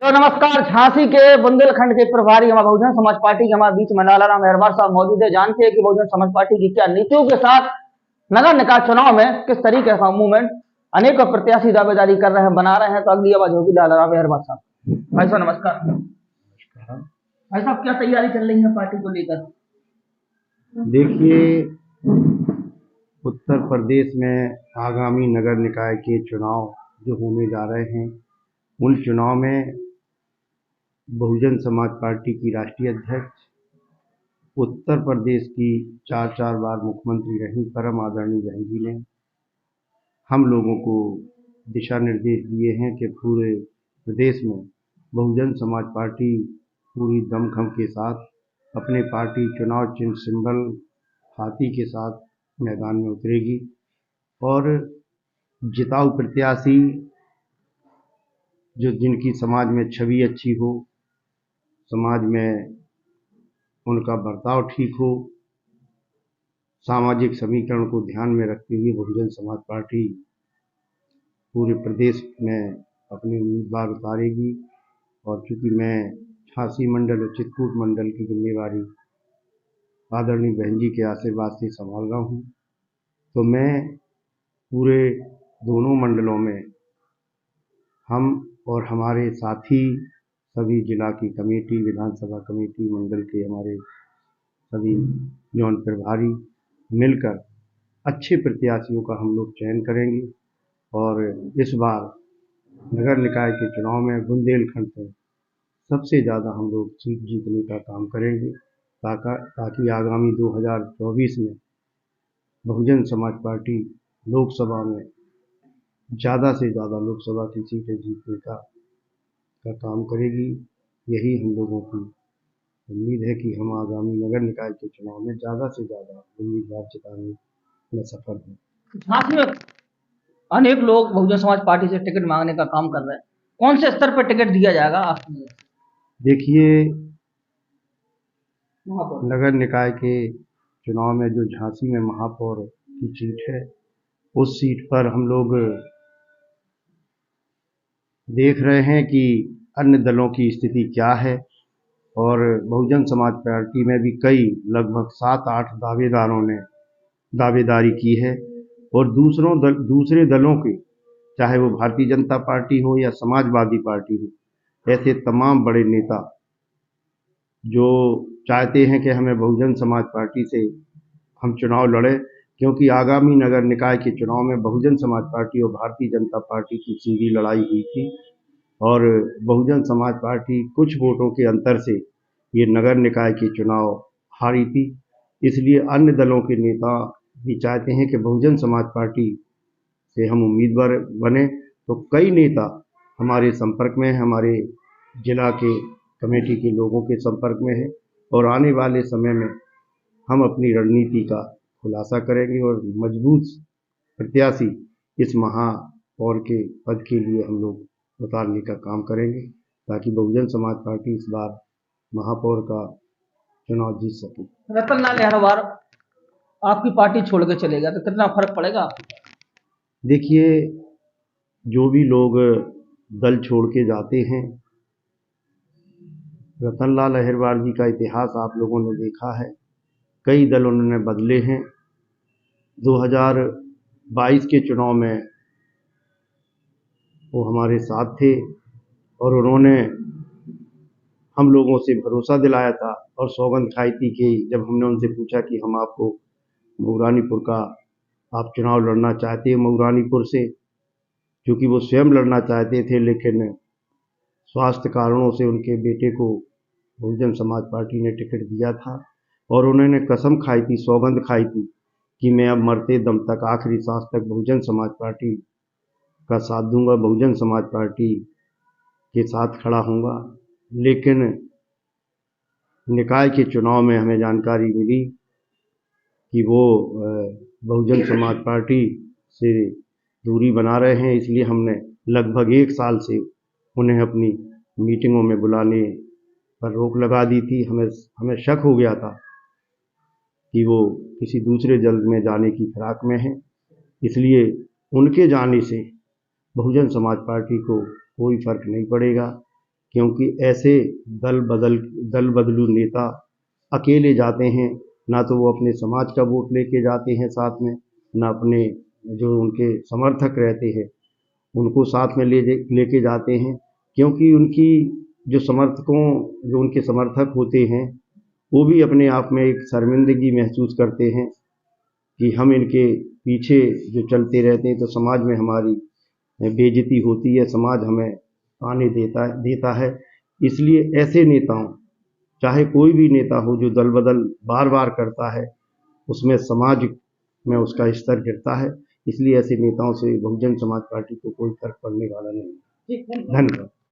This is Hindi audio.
तो नमस्कार। झांसी के बुंदेलखंड के प्रभारी हमारे बहुजन समाज पार्टी के हमारे बीच में लाला राम मेहरबार साहब मौजूद है। जानते हैं कि बहुजन समाज पार्टी की क्या नीतियों के साथ नगर निकाय चुनाव में किस तरीके का मूवमेंट अनेक प्रत्याशी दावेदारी कर रहे हैं, बना रहे हैं। तो अगली आवाज होगी लाला राम मेहरबार साहब। भाई साहब नमस्कार। भाई साहब क्या तैयारी चल रही है पार्टी को लेकर? देखिए, उत्तर प्रदेश में आगामी नगर निकाय के चुनाव जो होने जा रहे हैं, उन चुनाव में बहुजन समाज पार्टी की राष्ट्रीय अध्यक्ष, उत्तर प्रदेश की 4 बार मुख्यमंत्री रही परम आदरणीय बहन जी ने हम लोगों को दिशा निर्देश दिए हैं कि पूरे प्रदेश में बहुजन समाज पार्टी पूरी दमखम के साथ अपने पार्टी चुनाव चिन्ह सिंबल हाथी के साथ मैदान में उतरेगी और जिताऊ प्रत्याशी जो जिनकी समाज में छवि अच्छी हो, समाज में उनका बर्ताव ठीक हो, सामाजिक समीकरण को ध्यान में रखते हुए बहुजन समाज पार्टी पूरे प्रदेश में अपने उम्मीदवार उतारेगी। और चूँकि मैं झांसी मंडल और चित्रकूट मंडल की जिम्मेवारी आदरणीय बहन जी के आशीर्वाद से संभाल रहा हूँ, तो मैं पूरे दोनों मंडलों में हम और हमारे साथी सभी जिला की कमेटी, विधानसभा कमेटी, मंडल के हमारे सभी जौन प्रभारी मिलकर अच्छे प्रत्याशियों का हम लोग चयन करेंगे और इस बार नगर निकाय के चुनाव में बुंदेलखंड से सबसे ज़्यादा हम लोग सीट जीतने का काम करेंगे ताकि आगामी 2024 में बहुजन समाज पार्टी लोकसभा में ज़्यादा से ज़्यादा लोकसभा की सीटें जीतने का काम करेगी। यही हम लोगों की उम्मीद है कि हम आगामी नगर निकाय के चुनाव में ज़्यादा से ज़्यादा उम्मीदवार जिताने में सफल हों। झांसी में अनेक लोग बहुजन समाज पार्टी से टिकट मांगने का काम कर रहे हैं, कौन से स्तर पर टिकट दिया जाएगा आपको? देखिए, नगर निकाय के चुनाव में जो झांसी में महापौर की सीट है, उस सीट पर हम लोग देख रहे हैं कि अन्य दलों की स्थिति क्या है और बहुजन समाज पार्टी में भी कई लगभग 7-8 दावेदारों ने दावेदारी की है और दूसरे दलों के, चाहे वो भारतीय जनता पार्टी हो या समाजवादी पार्टी हो, ऐसे तमाम बड़े नेता जो चाहते हैं कि हमें बहुजन समाज पार्टी से हम चुनाव लड़ें, क्योंकि आगामी नगर निकाय के चुनाव में बहुजन समाज पार्टी और भारतीय जनता पार्टी की सीधी लड़ाई हुई थी और बहुजन समाज पार्टी कुछ वोटों के अंतर से ये नगर निकाय के चुनाव हारी थी। इसलिए अन्य दलों के नेता भी चाहते हैं कि बहुजन समाज पार्टी से हम उम्मीदवार बने। तो कई नेता हमारे संपर्क में हैं, हमारे जिला के कमेटी के लोगों के संपर्क में है और आने वाले समय में हम अपनी रणनीति का खुलासा करेंगे और मजबूत प्रत्याशी इस महापौर के पद के लिए हम लोग उतारने का काम करेंगे ताकि बहुजन समाज पार्टी इस बार महापौर का चुनाव जीत सके। रतन लाल मेहरबार आपकी पार्टी छोड़ के चलेगा तो कितना फर्क पड़ेगा? देखिए, जो भी लोग दल छोड़ के जाते हैं, रतन लाल अहिरवार जी का इतिहास आप लोगों ने देखा है, कई दल उन्होंने बदले हैं। 2022 के चुनाव में वो हमारे साथ थे और उन्होंने हम लोगों से भरोसा दिलाया था और सौगंध खाई थी कि जब हमने उनसे पूछा कि हम आपको मऊरानीपुर का आप चुनाव लड़ना चाहते हैं मऊरानीपुर से, क्योंकि वो स्वयं लड़ना चाहते थे लेकिन स्वास्थ्य कारणों से उनके बेटे को बहुजन समाज पार्टी ने टिकट दिया था और उन्होंने कसम खाई थी, सौगंध खाई थी कि मैं अब मरते दम तक आखिरी सांस तक बहुजन समाज पार्टी का साथ दूंगा, बहुजन समाज पार्टी के साथ खड़ा हूँगा। लेकिन निकाय के चुनाव में हमें जानकारी मिली कि वो बहुजन समाज पार्टी से दूरी बना रहे हैं, इसलिए हमने लगभग 1 साल से उन्हें अपनी मीटिंगों में बुलाने पर रोक लगा दी थी। हमें शक हो गया था कि वो किसी दूसरे दल में जाने की फिराक में हैं, इसलिए उनके जाने से बहुजन समाज पार्टी को कोई फर्क नहीं पड़ेगा। क्योंकि ऐसे दल बदलू नेता अकेले जाते हैं, ना तो वो अपने समाज का वोट लेके जाते हैं साथ में, ना अपने जो उनके समर्थक रहते हैं उनको साथ में लेके जाते हैं, क्योंकि जो उनके समर्थक होते हैं वो भी अपने आप में एक शर्मिंदगी महसूस करते हैं कि हम इनके पीछे जो चलते रहते हैं तो समाज में हमारी बेइज्जती होती है, समाज हमें ताने देता है। इसलिए ऐसे नेताओं, चाहे कोई भी नेता हो जो दल बदल बार बार करता है, उसमें समाज में उसका स्तर गिरता है। इसलिए ऐसे नेताओं से बहुजन समाज पार्टी को कोई फर्क पड़ने वाला नहीं है। धन्यवाद।